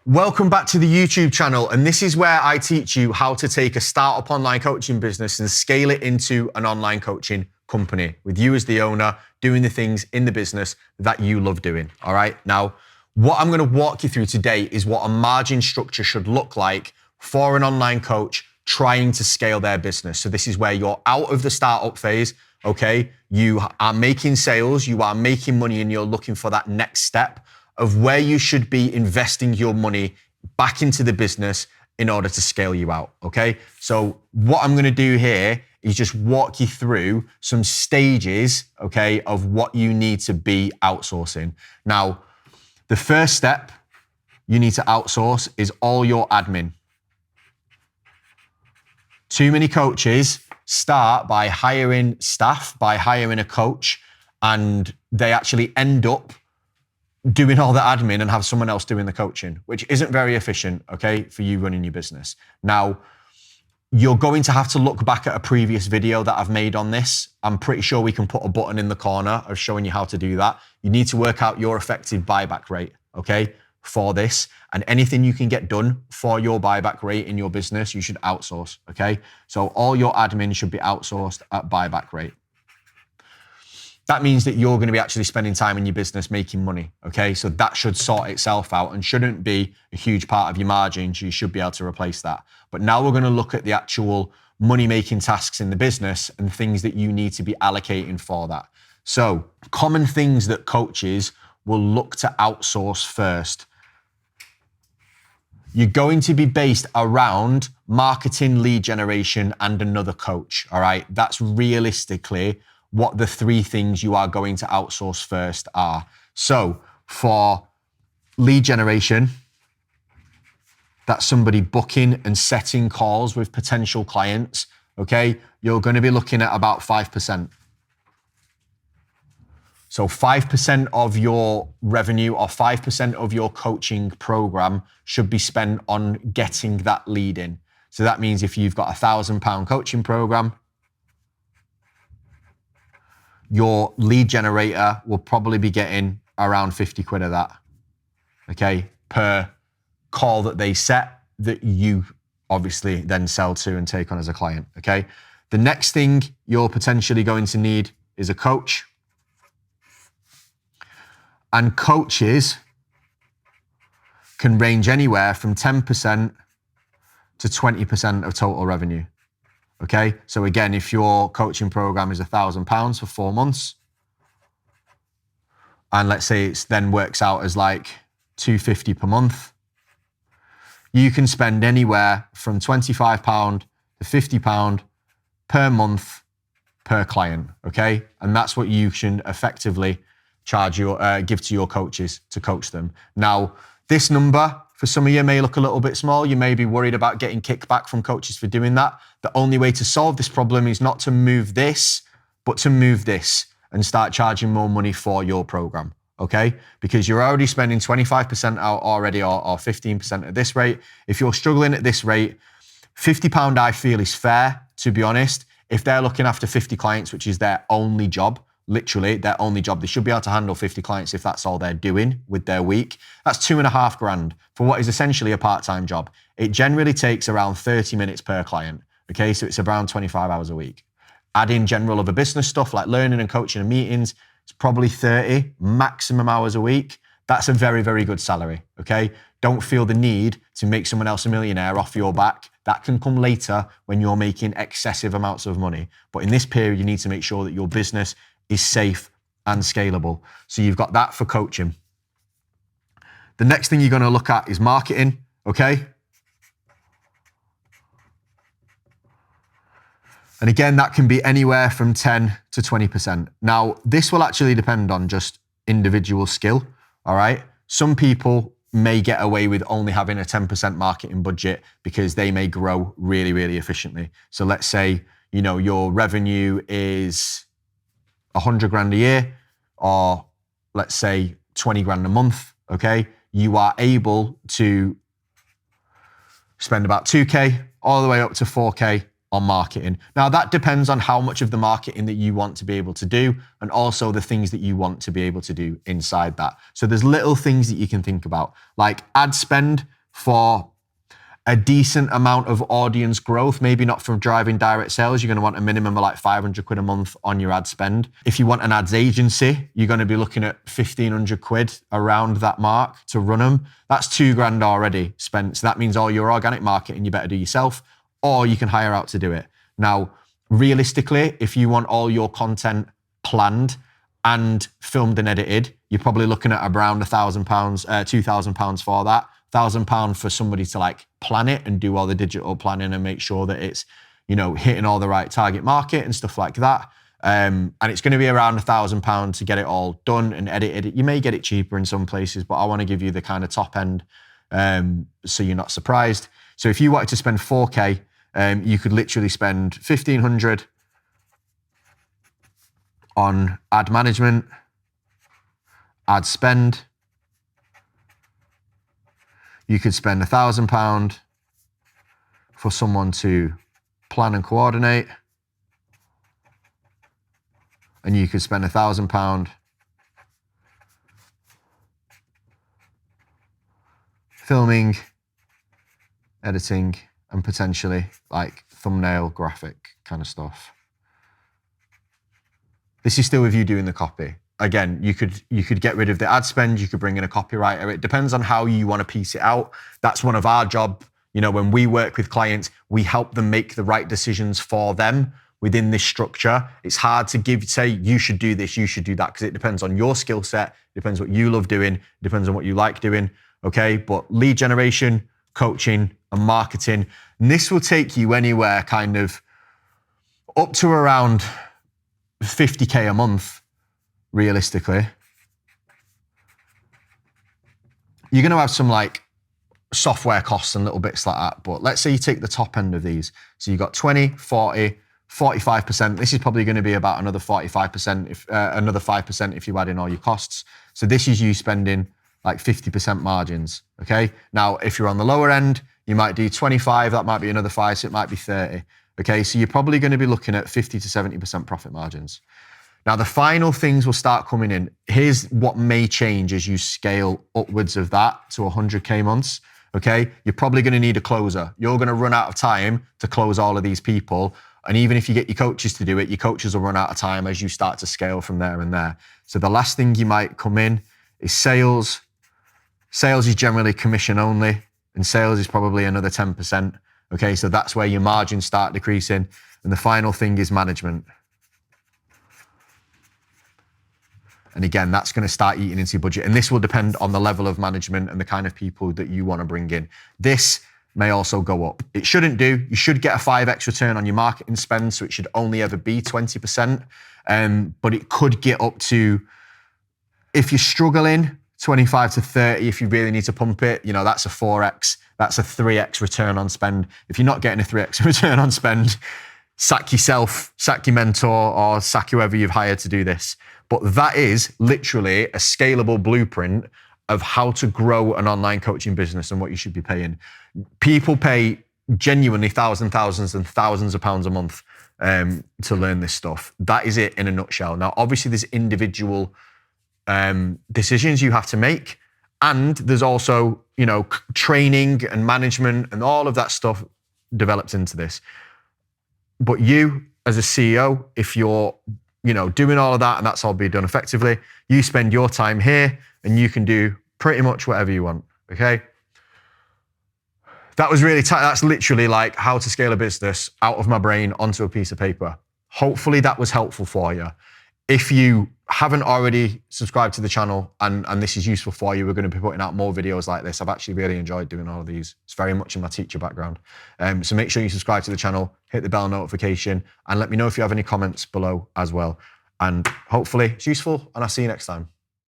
Welcome back to the YouTube channel, and this is where I teach you how to take a startup online coaching business and scale it into an online coaching company with you as the owner, doing the things in the business that you love doing, all right? Now, what I'm gonna walk you through today is what a margin structure should look like for an online coach trying to scale their business. So this is where you're out of the startup phase, okay? You are making sales, you are making money, and you're looking for that next step of where you should be investing your money back into the business in order to scale you out, okay? So what I'm gonna do here is just walk you through some stages, okay, of what you need to be outsourcing. Now, the first step you need to outsource is all your admin. Too many coaches start by hiring staff, by hiring a coach, and they actually end up doing all the admin and have someone else doing the coaching, which isn't very efficient, okay, for you running your business. Now, you're going to have to look back at a previous video that I've made on this. I'm pretty sure we can put a button in the corner of showing you how to do that. You need to work out your effective buyback rate, okay, for this. And anything you can get done for your buyback rate in your business, you should outsource, okay? So all your admin should be outsourced at buyback rate. That means that you're going to be actually spending time in your business making money, okay? So that should sort itself out and shouldn't be a huge part of your margins. You should be able to replace that. But now we're going to look at the actual money-making tasks in the business and things that you need to be allocating for that. So common things that coaches will look to outsource first. You're going to be based around marketing, lead generation, and another coach, all right? That's realistically what the three things you are going to outsource first are. So for lead generation, that's somebody booking and setting calls with potential clients, okay? You're going to be looking at about 5%. So 5% of your revenue or 5% of your coaching program should be spent on getting that lead in. So that means if you've got £1,000 coaching program, your lead generator will probably be getting around 50 quid of that, okay, per call that they set that you obviously then sell to and take on as a client, okay? The next thing you're potentially going to need is a coach. And coaches can range anywhere from 10% to 20% of total revenue. Okay, so again, if your coaching program is £1,000 for 4 months, and let's say it then works out as like £250 per month, you can spend anywhere from £25 to £50 per month per client. Okay, and that's what you can effectively charge your give to your coaches to coach them. Now, this number for some of you may look a little bit small. You may be worried about getting kickback from coaches for doing that. The only way to solve this problem is not to move this, but to move this and start charging more money for your program, okay? Because you're already spending 25% out already or 15% at this rate. If you're struggling at this rate, £50 I feel is fair, to be honest. If they're looking after 50 clients, which is their only job, literally their only job, they should be able to handle 50 clients if that's all they're doing with their week. That's $2.5 grand for what is essentially a part-time job. It generally takes around 30 minutes per client, okay? So it's around 25 hours a week. Add in general other business stuff like learning and coaching and meetings, it's probably 30 maximum hours a week. That's a very, very good salary, okay? Don't feel the need to make someone else a millionaire off your back. That can come later when you're making excessive amounts of money. But in this period, you need to make sure that your business is safe and scalable. So you've got that for coaching. The next thing you're going to look at is marketing, okay? And again, that can be anywhere from 10 to 20%. Now, this will actually depend on just individual skill, all right? Some people may get away with only having a 10% marketing budget because they may grow really, really efficiently. So let's say, you know, your revenue is 100 grand a year, or let's say 20 grand a month, okay? You are able to spend about 2K all the way up to 4K on marketing. Now that depends on how much of the marketing that you want to be able to do and also the things that you want to be able to do inside that. So there's little things that you can think about, like ad spend for a decent amount of audience growth, maybe not from driving direct sales, you're going to want a minimum of like 500 quid a month on your ad spend. If you want an ads agency, you're going to be looking at 1,500 quid around that mark to run them. That's $2,000 already spent. So that means all your organic marketing you better do yourself, or you can hire out to do it. Now, realistically, if you want all your content planned and filmed and edited, you're probably looking at around £1,000, £2,000 for that. £1,000 for somebody to like plan it and do all the digital planning and make sure that it's, you know, hitting all the right target market and stuff like that. And it's going to be around £1,000 to get it all done and edited. You may get it cheaper in some places, but I want to give you the kind of top end so you're not surprised. So if you wanted to spend 4K, you could literally spend 1,500 on ad management, ad spend. You could spend £1,000 for someone to plan and coordinate. And you could spend £1,000 filming, editing, and potentially like thumbnail, graphic kind of stuff. This is still with you doing the copy. Again, you could get rid of the ad spend, you could bring in a copywriter. It depends on how you want to piece it out. That's one of our job. You know, when we work with clients, we help them make the right decisions for them within this structure. It's hard to say, you should do this, you should do that, because it depends on your skill set, it depends what you love doing, it depends on what you like doing, okay? But lead generation, coaching, and marketing, and this will take you anywhere kind of up to around 50K a month. Realistically, you're going to have some like software costs and little bits like that. But let's say you take the top end of these. So you've got 20, 40, 45%. This is probably going to be about another 45%, if another 5% if you add in all your costs. So this is you spending like 50% margins. Okay. Now, if you're on the lower end, you might do 25. That might be another 5. So it might be 30. Okay. So you're probably going to be looking at 50 to 70% profit margins. Now, the final things will start coming in. Here's what may change as you scale upwards of that to 100K months, okay? You're probably gonna need a closer. You're gonna run out of time to close all of these people. And even if you get your coaches to do it, your coaches will run out of time as you start to scale from there and there. So the last thing you might come in is sales. Sales is generally commission only, and sales is probably another 10%, okay? So that's where your margins start decreasing. And the final thing is management. And again, that's going to start eating into your budget. And this will depend on the level of management and the kind of people that you want to bring in. This may also go up. It shouldn't do. You should get a 5x return on your marketing spend, so it should only ever be 20%. But it could get up to, if you're struggling, 25 to 30. If you really need to pump it, you know, that's a 4x. That's a 3x return on spend. If you're not getting a 3x return on spend, sack yourself, sack your mentor, or sack whoever you've hired to do this. But that is literally a scalable blueprint of how to grow an online coaching business and what you should be paying. People pay genuinely thousands and thousands of pounds a month to learn this stuff. That is it in a nutshell. Now, obviously, there's individual decisions you have to make, and there's also, you know, training and management and all of that stuff develops into this. But you, as a CEO, if you're doing all of that and that's all being done effectively, you spend your time here and you can do pretty much whatever you want, okay? That was really tight. That's literally like how to scale a business out of my brain onto a piece of paper. Hopefully that was helpful for you. If you haven't already subscribed to the channel and this is useful for you, we're going to be putting out more videos like this. I've actually really enjoyed doing all of these. It's very much in my teacher background. So make sure you subscribe to the channel, hit the bell notification, and let me know if you have any comments below as well. And hopefully it's useful, and I'll see you next time.